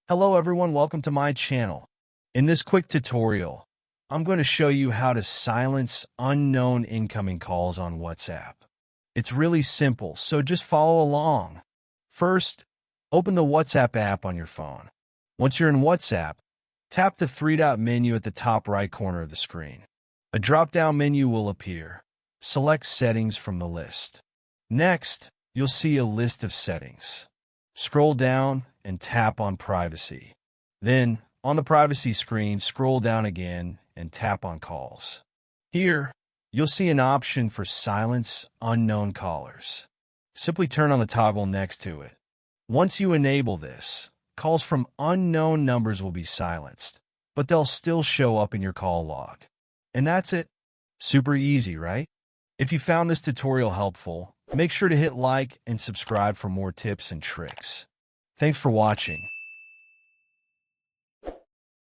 Hello everyone, welcome to my channel. In this quick tutorial, I'm going to show you how to silence unknown incoming calls on WhatsApp. It's really simple, so just follow along. First, open the WhatsApp app on your phone. Once you're in WhatsApp, tap the three-dot menu at the top right corner of the screen. A drop-down menu will appear. Select Settings from the list. Next, you'll see a list of settings. Scroll down and tap on Privacy. Then, on the Privacy screen, scroll down again and tap on Calls. Here, you'll see an option for Silence Unknown Callers. Simply turn on the toggle next to it. Once you enable this, calls from unknown numbers will be silenced, but they'll still show up in your call log. And that's it. Super easy, right? If you found this tutorial helpful, make sure to hit like and subscribe for more tips and tricks. Thanks for watching.